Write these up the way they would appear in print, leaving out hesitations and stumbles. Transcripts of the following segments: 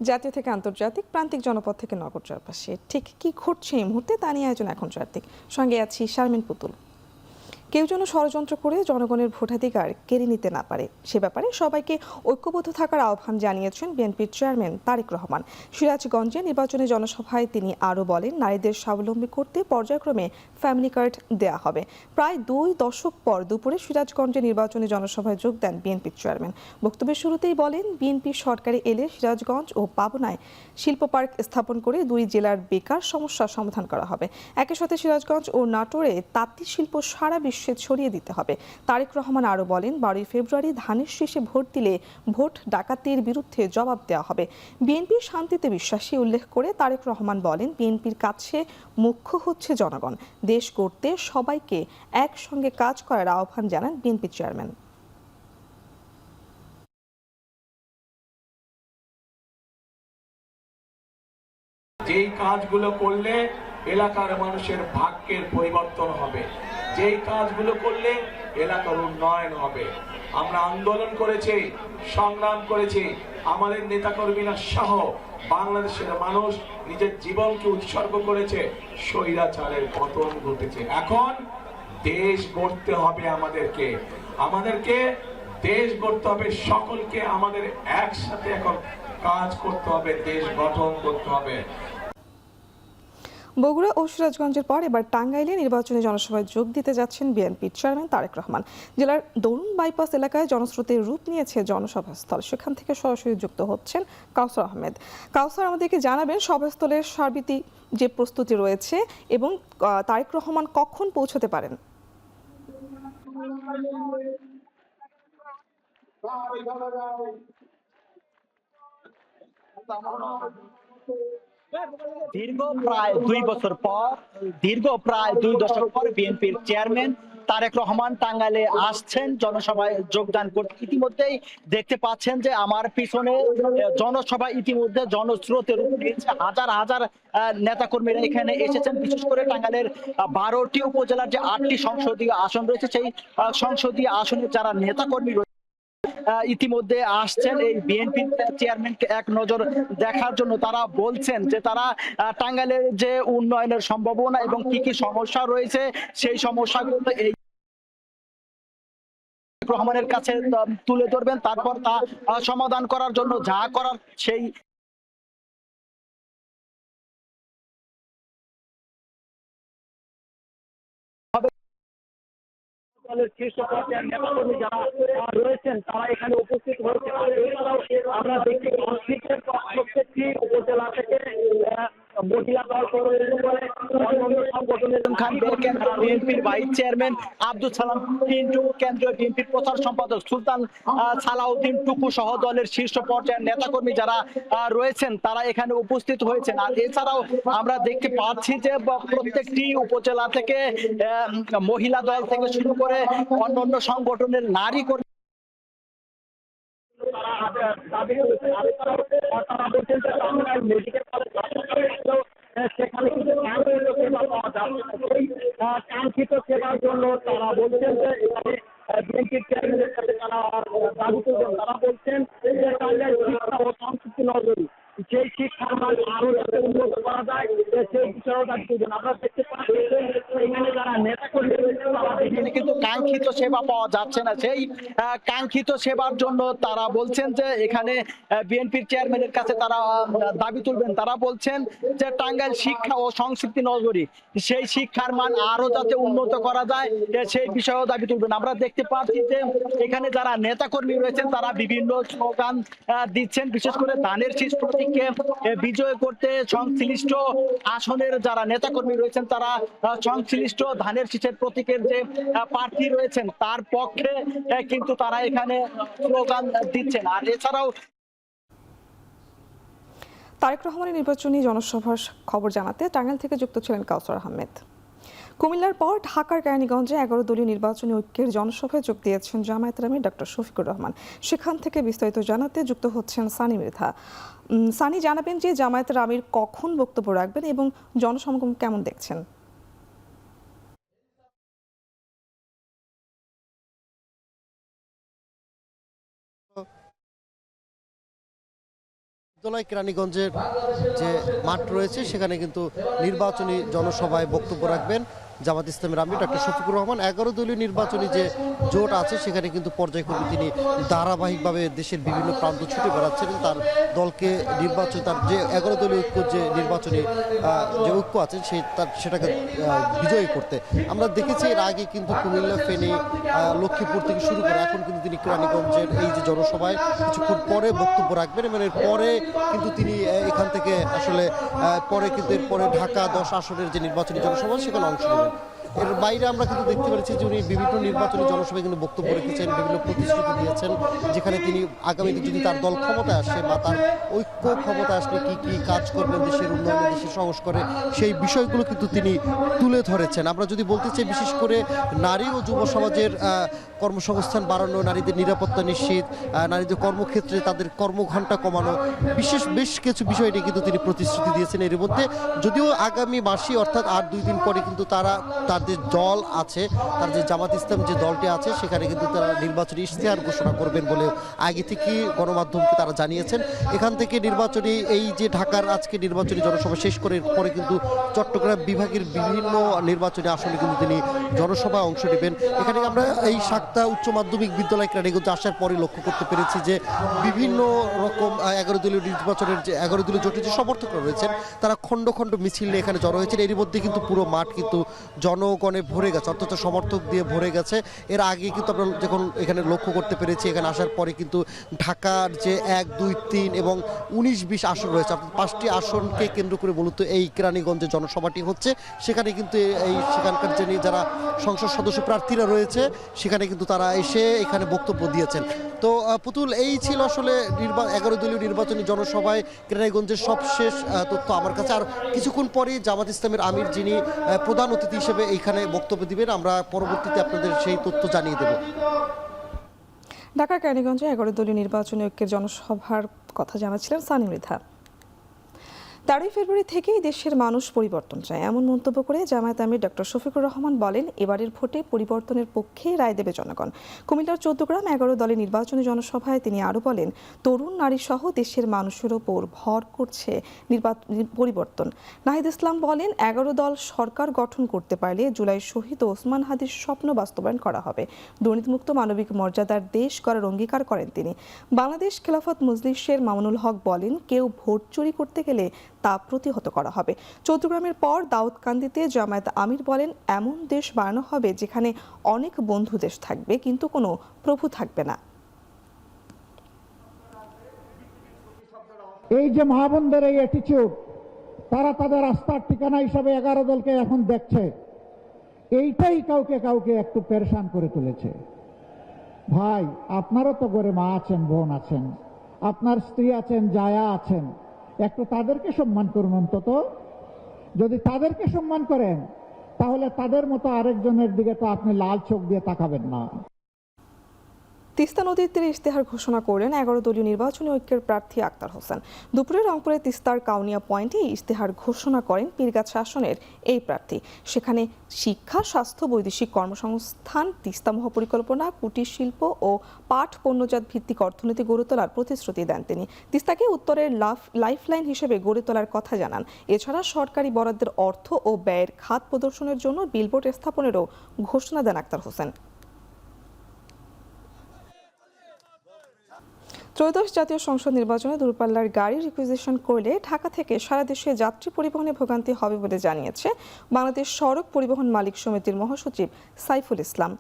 জাতীয় থেকে আন্তর্জাতিক, প্রান্তিক জনপদ থেকে নগর চারপাশে ঠিক কি ঘটছে এই মুহূর্তে তা নিয়ে আয়োজন এখন চারদিক। সঙ্গে আছি শারমিন পুতুল। কেউ যেন ষড়যন্ত্র করে জনগণের ভোটাধিকার কেড়ে নিতে না পারে সে ব্যাপারে সবাইকে ঐক্যবদ্ধ থাকার আহ্বান জানিয়েছেন বিএনপির চেয়ারম্যান তারেক রহমান। সিরাজগঞ্জে নির্বাচনী জনসভায় তিনি আরও বলেন, নারীদের স্বাবলম্বী করতে পর্যায়ক্রমে ফ্যামিলি কার্ড দেয়া হবে। প্রায় 2 দশক পর দুপুরে সিরাজগঞ্জে নির্বাচনী জনসভায় যোগ দেন বিএনপির চেয়ারম্যান। বক্তব্যের শুরুতেই বলেন, বিএনপি সরকারে এলে সিরাজগঞ্জ ও পাবনায় শিল্প পার্ক স্থাপন করে 2 জেলার বেকার সমস্যার সমাধান করা হবে। একই সাথে সিরাজগঞ্জ ও নাটোরে তাঁতি শিল্প সারা বিশ্বে ছড়িয়ে দিতে হবে। তারেক রহমান আরও বলেন, 12 ফেব্রুয়ারি ধানের শীষে ভোট দিলে ভোট ডাকাতির বিরুদ্ধে জবাব দেওয়া হবে। বিএনপি শান্তিতে বিশ্বাসী উল্লেখ করে তারেক রহমান বলেন, বিএনপির কাছে মুখ্য হচ্ছে জনগণ। দেশ গড়তে সবাইকে একসঙ্গে কাজ করার আহ্বান জানান বিএনপি চেয়ারম্যান। যেই কাজগুলো করলে এলাকার মানুষের ভাগ্যের পরিবর্তন হবে, যেই কাজগুলো করলে এলাকার উন্নয়ন হবে। আমরা আন্দোলন করেছি, সংগ্রাম করেছি, আমাদের নেতাকর্মীরা সহ বাংলাদেশের মানুষ নিজের জীবনকে উৎসর্গ করেছে। স্বৈরাচারের পতন ঘটেছে। এখন দেশ গড়তে হবে আমাদেরকে দেশ গড়তে হবে। সকলকে আমাদের একসাথে এখন কাজ করতে হবে, দেশ গঠন করতে হবে। বগুড়া ও সিরাজগঞ্জের পর এবার টাঙ্গাইলে নির্বাচনী জনসভায় যোগ দিতে যাচ্ছেন বিএনপির চেয়ারম্যান তারেক রহমান। জেলার দরুন বাইপাস এলাকায় জনস্রোতের রূপ নিয়েছে জনসভাস্থল। সেখান থেকে সরাসরি যুক্ত হচ্ছেন কাউসার আহমেদ। কাউসার, আমাদেরকে জানাবেন সভাস্থলের সার্বিক যে প্রস্তুতি রয়েছে এবং তারেক রহমান কখন পৌঁছতে পারেন। দীর্ঘ প্রায় 2 দশক পর বিএনপির চেয়ারম্যান তারেক রহমান টাঙ্গাইলে আসছেন জনসভায় যোগদান করতে। ইতিমধ্যেই দেখতে পাচ্ছেন যে আমার পিছনে জনসভা ইতিমধ্যে জনস্রোতের রূপ নিয়েছে। হাজার হাজার নেতাকর্মীরা এখানে এসেছেন। বিশেষ করে টাঙ্গাইলের 12টি উপজেলার যে 8টি সংসদীয় আসন রয়েছে, সেই সংসদীয় আসনের যারা নেতাকর্মী ইতিমধ্যে আসছেন এই বিএনপি চেয়ারম্যানকে এক নজর দেখার জন্য। তারা বলছেন যে তারা টাঙ্গাইলের যে উন্নয়নের সম্ভাবনা এবং কি কি সমস্যা রয়েছে সেই সমস্যাগুলো এই রহমানের কাছে তুলে ধরবেন, তারপর তা সমাধান করার জন্য যা করার সেই দলের শীর্ষ পর্যায়ের নেতাকর্মী যারা রয়েছেন তারা এখানে উপস্থিত হয়েছে। আমরা দেখি প্রত্যেকটি উপজেলা থেকে মহিলা দল বিএনপির ভাইস চেয়ারম্যান আব্দুল সালাম পিন্টু, কেন্দ্রীয় বিএনপির প্রচার সম্পাদক সুলতান সালাউদ্দিন টুকু সহ দলের শীর্ষ পর্যায়ের নেতাকর্মী যারা রয়েছেন তারা এখানে উপস্থিত হয়েছেন। আর এছাড়াও আমরা দেখতে পাচ্ছি যে প্রত্যেকটি উপজেলা থেকে মহিলা দল থেকে শুরু করে অন্যান্য সংগঠনের নারী কর্মী সেখানে কাঙ্ক্ষিত সেবার জন্য তারা বলছেন যে এখানে বিএনপির চেয়ারম্যানের সাথে তারা দাবি করবেন। তারা বলছেন যে টাঙ্গাইল শিক্ষা ও সংস্কৃতি নজরী সেই শিক্ষার মান আরো যাতে উন্নত করা যায় সেই বিষয়েও দাবি করবেন। আমরা দেখতে পাচ্ছি এখানে যারা নেতা কর্মী রয়েছে এখানে কিন্তু কাঙ্ক্ষিত সেবা পাওয়া যাচ্ছে না। সেই কাঙ্ক্ষিত সেবার জন্য তারা বলছেন যে এখানে বিএনপির চেয়ারম্যানের কাছে তারা দাবি তুলবেন। তারা বলছেন যে টাঙ্গাইল শিক্ষা ও সংস্কৃতি নগরী সেই শিক্ষার মান আরো যাতে উন্নত করা যায় সেই বিষয়েও দাবি তুলবেন। আমরা দেখতে পাচ্ছি যে এখানে যারা নেতাকর্মী রয়েছেন তারা বিভিন্ন স্লোগান দিচ্ছেন। বিশেষ করে ধানের শীষ প্রতীককে বিজয় করতে সংশ্লিষ্ট আসনের যারা নেতাকর্মী রয়েছেন তারা সংশ্লিষ্ট ধানের শীষের প্রতীকের যে প্রার্থী রয়েছেন তার পক্ষে কিন্তু তারা এখানে স্লোগান দিচ্ছেন। আর এছাড়াও তারেক রহমানের নির্বাচনী জনসভার খবর জানাতে টাঙ্গাইল থেকে যুক্ত ছিলেন কাউসার আহমেদ। কুমিল্লার পর ঢাকার কেরানীগঞ্জে 11 দলীয় নির্বাচনী ঐক্যের জনসভায় যোগ দিয়েছেন জামায়াতের আমির ডক্টর শফিকুর রহমান। সেখান থেকে বিস্তারিত জানাতে যুক্ত হচ্ছেন সানি মৃধা। সানি, জানাবেন যে জামায়াতের আমির কখন বক্তব্য রাখবেন এবং জনসমাগম কেমন দেখছেন? বিদ্যালয় কেরানীগঞ্জের যে মাঠ রয়েছে সেখানে কিন্তু নির্বাচনী জনসভায় বক্তব্য রাখবেন জামাত ইসলামের আমির ডক্টর শফিকুর রহমান। 11 দলীয় নির্বাচনী যে জোট আছে সেখানে কিন্তু পর্যায়ক্রমে তিনি ধারাবাহিকভাবে দেশের বিভিন্ন প্রান্ত ছুটে বেড়াচ্ছেন তার দলকে নির্বাচন, তার যে 11 দলীয় ঐক্য যে নির্বাচনী যে ঐক্য আছে সেটাকে বিজয়ী করতে। আমরা দেখেছি এর আগে কিন্তু কুমিল্লা, ফেনী, লক্ষ্মীপুর থেকে শুরু করে এখন কিন্তু তিনি কেরানীগঞ্জের এই যে জনসভায় কিছুক্ষণ পরে বক্তব্য রাখবেন এবং এর পরে কিন্তু তিনি এখান থেকে আসলে এরপরে ঢাকা 10 আসনের যে নির্বাচনী জনসভা সেখানে অংশ নেবেন। এর বাইরে আমরা কিন্তু দেখতে পেরেছি যে উনি বিভিন্ন নির্বাচনী জনসভায় কিন্তু বক্তব্য রেখেছেন, বিভিন্ন প্রতিশ্রুতি দিয়েছেন, যেখানে তিনি আগামীতে যদি তার দল ক্ষমতায় আসে বা তার ঐক্য ক্ষমতায় আসলে কি কি কাজ করবেন দেশের উন্নয়নে, দেশের সংস্কারে, সেই বিষয়গুলো কিন্তু তিনি তুলে ধরেছেন। আমরা যদি বলতে চাই বিশেষ করে নারী ও যুব সমাজের কর্মসংস্থান বাড়ানো, নারীদের নিরাপত্তা নিশ্চিত, নারীদের কর্মক্ষেত্রে তাদের কর্মঘণ্টা কমানো, বেশ কিছু বিষয় নিয়ে কিন্তু তিনি প্রতিশ্রুতি দিয়েছেন। এর মধ্যে যদিও আগামী মাসে অর্থাৎ আর 2 দিন পরে কিন্তু তার যে দল আছে, তার যে জামাত ইসলাম যে দলটি আছে সেখানে কিন্তু তারা নির্বাচনী ইশতেহার ঘোষণা করবেন বলে আগে থেকেই গণমাধ্যমকে তারা জানিয়েছেন। এখান থেকে নির্বাচনী এই যে ঢাকার আজকে নির্বাচনী জনসভা শেষ করে পরে কিন্তু চট্টগ্রাম বিভাগের বিভিন্ন নির্বাচনী আসনে কিন্তু তিনি জনসভায় অংশ নেবেন। এখানে আমরা এই সাক্তা উচ্চ মাধ্যমিক বিদ্যালয় কেরানীগঞ্জে আসার পরে লক্ষ্য করতে পেরেছি যে বিভিন্ন রকম 11 দলীয় নির্বাচনের যে 11 দলীয় জোটের যে সমর্থকরা রয়েছেন তারা খণ্ড খণ্ড মিছিল নিয়ে এখানে জড়ো হয়েছেন। এর মধ্যে কিন্তু পুরো মাঠ কিন্তু জনগণে ভরে গেছে, অর্থাৎ সমর্থক দিয়ে ভরে গেছে। এর আগে কিন্তু আমরা যখন এখানে লক্ষ্য করতে পেরেছি এখানে আসার পরে কিন্তু ঢাকার যে 1, 2, 3 এবং 19, 20 আসন রয়েছে, অর্থাৎ 5টি আসনকে কেন্দ্র করে মূলত এই কেরানীগঞ্জে জনসভাটি হচ্ছে। সেখানে কিন্তু সেখানকার যারা সংসদ সদস্য প্রার্থীরা রয়েছে সেখানে কিন্তু তারা এসে এখানে বক্তব্য দিয়েছেন। তো পুতুল, এই ছিল আসলে 11 দলীয় নির্বাচনী জনসভায় কেরানীগঞ্জের সবশেষ তথ্য আমার কাছে। আর কিছুক্ষণ পরেই জামাত ইসলামের আমির, যিনি প্রধান অতিথি হিসেবে এইখানে বক্তব্য দিবেন, আমরা পরবর্তীতে আপনাদের সেই তথ্য জানিয়ে দেব। ঢাকার কেরানীগঞ্জে 11 দলীয় নির্বাচনী ঐক্যের জনসভার কথা জানাচ্ছিলেন সানি মৃধা। 13 ফেব্রুয়ারি থেকেই দেশের মানুষ পরিবর্তন চায়, এমন মন্তব্য করে জামায়াত আমির ডক্টর শফিকুর রহমান বলেন, এবারের ভোটে পরিবর্তনের পক্ষে রায় দেবে জনগণ। কুমিল্লার 14 11 দলের নির্বাচনী জনসভায় তিনি আরও বলেন, তরুণ নারী সহ দেশের মানুষের ওপর ভর করছে পরিবর্তন। নাহিদ ইসলাম বলেন, 11 দল সরকার গঠন করতে পারলে জুলাই শহীদ ওসমান হাদির স্বপ্ন বাস্তবায়ন করা হবে। দুর্নীতিমুক্ত মানবিক মর্যাদার দেশ করার অঙ্গীকার করেন তিনি। বাংলাদেশ খেলাফত মজলিসের মামুনুল হক বলেন, কেউ ভোট চুরি করতে গেলে তা প্রতিহত করা হবে। চৌদ্দগ্রামের পর দাউদকান্দিতে জামায়াত আমির বলেন, এমন দেশ বানানো হবে যেখানে অনেক বন্ধু দেশ থাকবে কিন্তু কোনো প্রভু থাকবে না। এই যে মহাবন্ধের এই অ্যাটিচিউড, তারা তাদের আস্থার ঠিকানা হিসাবে 11 দলকে এখন দেখছে, এইটাই কাউকে কাউকে একটু পেরেশান করে তুলেছে। ভাই, আপনারও তো ঘরে মা আছেন, বোন আছেন, আপনার স্ত্রী আছেন, জায়া আছেন, একটু তাদেরকে সম্মান করুন। অন্তত যদি তাদেরকে সম্মান করেন তাহলে তাদের মতো আরেকজনের দিকে তো আপনি লাল চোখ দিয়ে তাকাবেন না। তিস্তা নদীর তীরে ইশতেহার ঘোষণা করলেন 11 দলীয় নির্বাচনী ঐক্যের প্রার্থী আক্তার হোসেন। দুপুরে রংপুরে তিস্তার কাউনিয়া পয়েন্টে ইশতেহার ঘোষণা করেন পীরগাছা আসনের এই প্রার্থী। সেখানে শিক্ষা, স্বাস্থ্য, বৈদেশিক কর্মসংস্থান, তিস্তা মহাপরিকল্পনা, কুটির শিল্প ও পাট পণ্যজাত ভিত্তিক অর্থনীতি গড়ে তোলার প্রতিশ্রুতি দেন তিনি। তিস্তাকে উত্তরের লাইফলাইন হিসেবে গড়ে তোলার কথা জানান। এছাড়া সরকারি বরাদ্দের অর্থ ও ব্যয়ের খাত প্রদর্শনের জন্য বিলবোর্ড স্থাপনেরও ঘোষণা দেন আক্তার হোসেন। ত্রয়োদশ জাতীয় সংসদ নির্বাচনে দূরপাল্লার গাড়ি রিকুইজিশন করলে ঢাকা থেকে সারা দেশে যাত্রী পরিবহনে ভোগান্তি হবে বলে জানিয়েছে বাংলাদেশ সড়ক পরিবহন মালিক সমিতির মহাসচিব সাইফুল ইসলাম।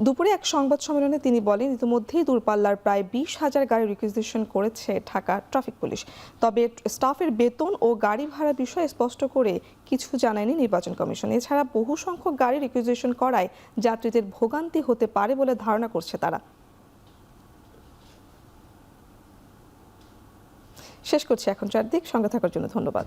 দুপুরে এক সংবাদ সম্মেলনে তিনি বলেন, ইতিমধ্যেই দূরপাল্লার প্রায় 20,000 গাড়ি রিকুইজিশন করেছে ঢাকা ট্রাফিক পুলিশ। তবে স্টাফের বেতন ও গাড়ি ভাড়া বিষয়ে স্পষ্ট করে কিছু জানায়নি নির্বাচন কমিশন। এছাড়া বহু সংখ্যক গাড়ি রিকুইজিশন করায় যাত্রীদের ভোগান্তি হতে পারে বলে ধারণা করছে তারা। শেষ করছি এখন চারদিক। সঙ্গে থাকার জন্য ধন্যবাদ।